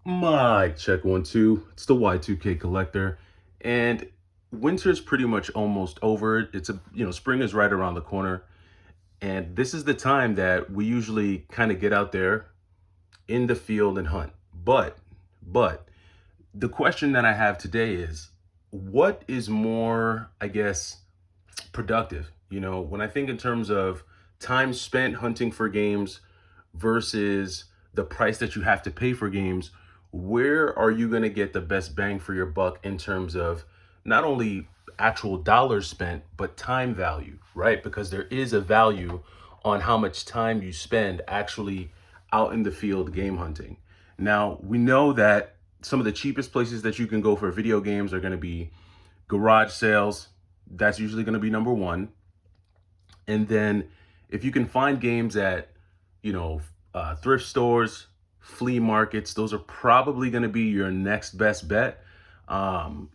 Mic check 1 2. It's the Y2K collector, and winter's pretty much almost over. Spring is right around the corner, and this is the time that we usually kind of get out there in the field and hunt. But the question that I have today is, what is more, I guess, productive? When I think in terms of time spent hunting for games versus the price that you have to pay for games, where are you going to get the best bang for your buck in terms of not only actual dollars spent, but time value, right? Because there is a value on how much time you spend actually out in the field game hunting. Now, we know that some of the cheapest places that you can go for video games are going to be garage sales. That's usually going to be number one. And then if you can find games at, thrift stores, flea markets, those are probably going to be your next best bet.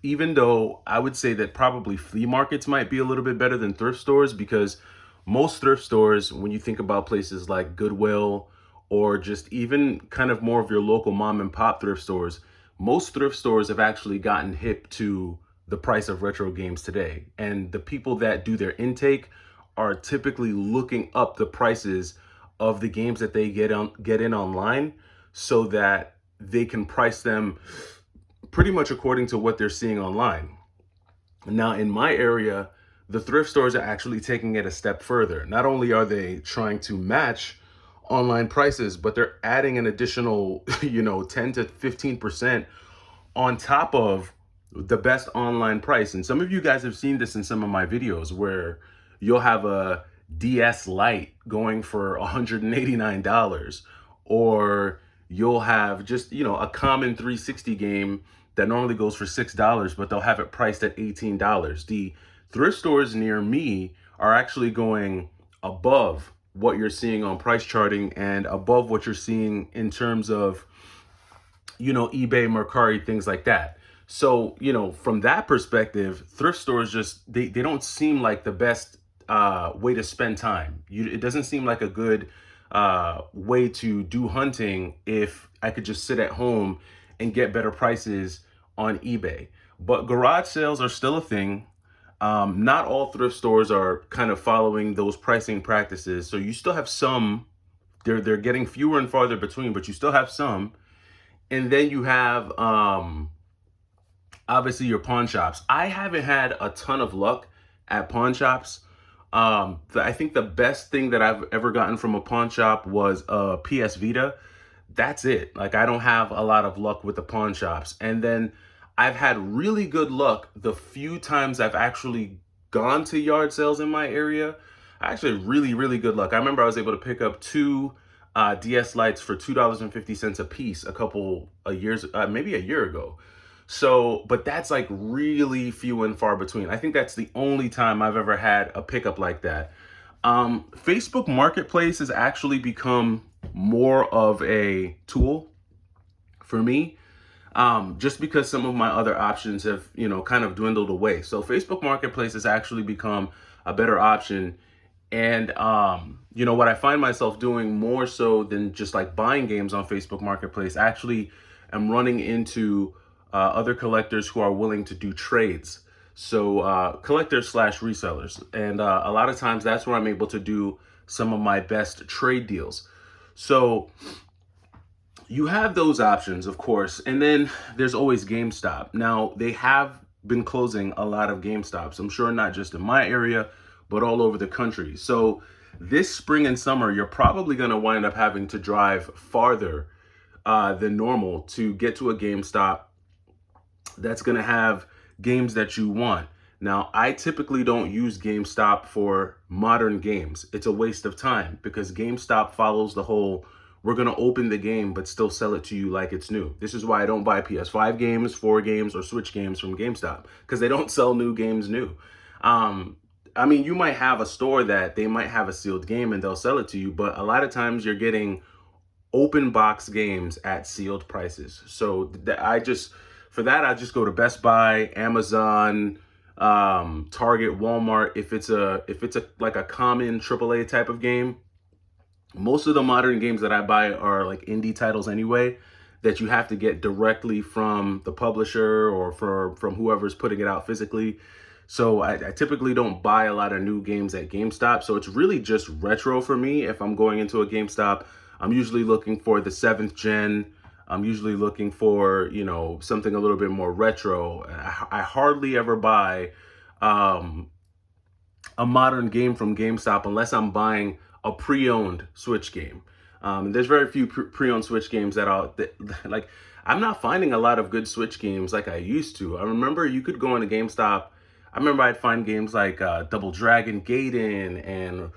Even though I would say that probably flea markets might be a little bit better than thrift stores, because most thrift stores, when you think about places like Goodwill or just even kind of more of your local mom and pop thrift stores, most thrift stores have actually gotten hip to the price of retro games today. And the people that do their intake are typically looking up the prices of the games that they get in online, so that they can price them pretty much according to what they're seeing online. Now, in my area, the thrift stores are actually taking it a step further. Not only are they trying to match online prices, but they're adding an additional, 10 to 15% on top of the best online price. And some of you guys have seen this in some of my videos where you'll have a DS Lite going for $189, or you'll have just, a common 360 game that normally goes for $6, but they'll have it priced at $18. The thrift stores near me are actually going above what you're seeing on price charting and above what you're seeing in terms of, eBay, Mercari, things like that. So, from that perspective, thrift stores just, they don't seem like the best way to spend time. It doesn't seem like a good way to do hunting if I could just sit at home and get better prices on eBay. But garage sales are still a thing. Not all thrift stores are kind of following those pricing practices. So you still have some, they're getting fewer and farther between, but you still have some. And then you have obviously your pawn shops. I haven't had a ton of luck at pawn shops. I think the best thing that I've ever gotten from a pawn shop was a PS Vita. That's it. Like, I don't have a lot of luck with the pawn shops. And then I've had really good luck the few times I've actually gone to yard sales in my area. I actually had really, really good luck. I remember I was able to pick up two DS Lites for $2.50 a piece maybe a year ago. So, but that's like really few and far between. I think that's the only time I've ever had a pickup like that. Facebook Marketplace has actually become more of a tool for me, just because some of my other options have, kind of dwindled away. So Facebook Marketplace has actually become a better option. And, what I find myself doing more so than just like buying games on Facebook Marketplace, actually am running into other collectors who are willing to do trades. So collectors slash resellers. And a lot of times that's where I'm able to do some of my best trade deals. So you have those options, of course. And then there's always GameStop. Now, they have been closing a lot of GameStops. I'm sure not just in my area, but all over the country. So this spring and summer, you're probably going to wind up having to drive farther than normal to get to a GameStop that's going to have games that you want. Now, I typically don't use GameStop for modern games. It's a waste of time because GameStop follows the whole, we're going to open the game but still sell it to you like it's new. This is why I don't buy PS5 games, 4 games, or Switch games from GameStop, because they don't sell new games new. You might have a store that they might have a sealed game and they'll sell it to you, but a lot of times you're getting open box games at sealed prices. So I just go to Best Buy, Amazon, Target, Walmart. If it's a like a common AAA type of game, most of the modern games that I buy are like indie titles anyway. that you have to get directly from the publisher or from whoever's putting it out physically. So I typically don't buy a lot of new games at GameStop. So it's really just retro for me. If I'm going into a GameStop, I'm usually looking for the 7th gen. I'm usually looking for, something a little bit more retro. I hardly ever buy a modern game from GameStop unless I'm buying a pre-owned Switch game. There's very few pre-owned Switch games like. I'm not finding a lot of good Switch games like I used to. I remember you could go into GameStop. I remember I'd find games like Double Dragon Gaiden and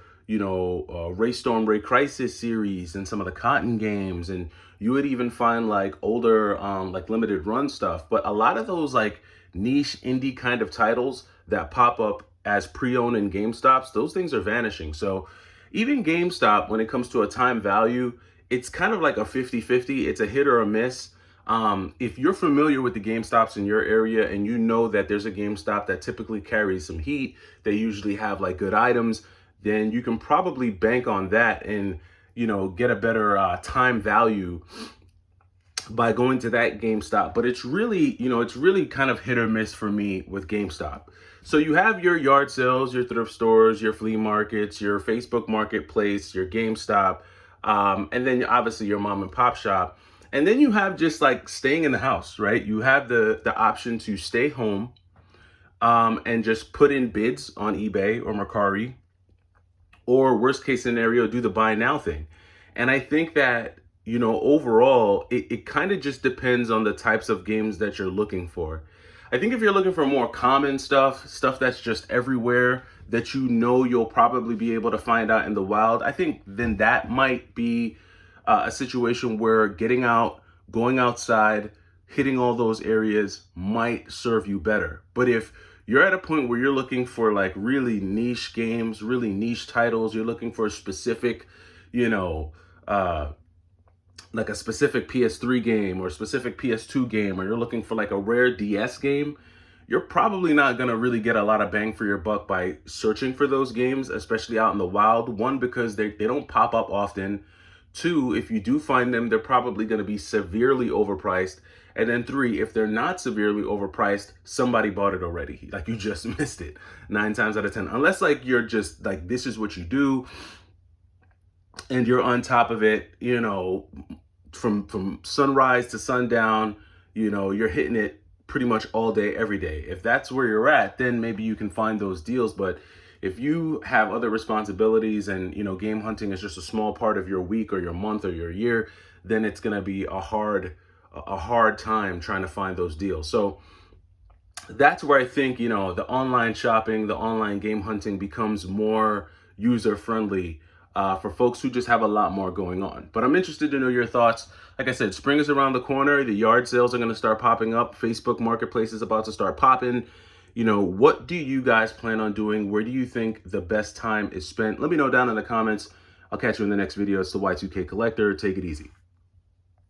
Ray Storm Ray Crisis series and some of the Cotton games, and you would even find like older like limited run stuff. But a lot of those like niche indie kind of titles that pop up as pre-owned in GameStops, those things are vanishing. So even GameStop, when it comes to a time value, it's kind of like a 50-50. It's a hit or a miss. If you're familiar with the GameStops in your area and you know that there's a GameStop that typically carries some heat, they usually have like good items, then you can probably bank on that and, get a better time value by going to that GameStop. But it's really kind of hit or miss for me with GameStop. So you have your yard sales, your thrift stores, your flea markets, your Facebook marketplace, your GameStop, and then obviously your mom and pop shop. And then you have just like staying in the house, right? You have the option to stay home and just put in bids on eBay or Mercari, or worst case scenario, do the buy now thing. And I think that, overall, it kind of just depends on the types of games that you're looking for. I think if you're looking for more common stuff that's just everywhere, that you'll probably be able to find out in the wild, I think then that might be a situation where getting out, going outside, hitting all those areas might serve you better. But if you're at a point where you're looking for like really niche games, really niche titles, you're looking for a specific, like a specific PS3 game or a specific PS2 game, or you're looking for like a rare DS game, you're probably not going to really get a lot of bang for your buck by searching for those games, especially out in the wild. One, because they don't pop up often. Two, if you do find them, they're probably going to be severely overpriced. And then three, if they're not severely overpriced, somebody bought it already. Like, you just missed it 9 times out of 10. Unless like you're just like, this is what you do and you're on top of it, from sunrise to sundown, you're hitting it pretty much all day, every day. If that's where you're at, then maybe you can find those deals. But if you have other responsibilities and, game hunting is just a small part of your week or your month or your year, then it's going to be a hard time trying to find those deals. So that's where I think, the online shopping, the online game hunting becomes more user friendly for folks who just have a lot more going on. But I'm interested to know your thoughts. Like I said, spring is around the corner. The yard sales are going to start popping up. Facebook Marketplace is about to start popping. What do you guys plan on doing? Where do you think the best time is spent? Let me know down in the comments. I'll catch you in the next video. It's the Y2K Collector. Take it easy.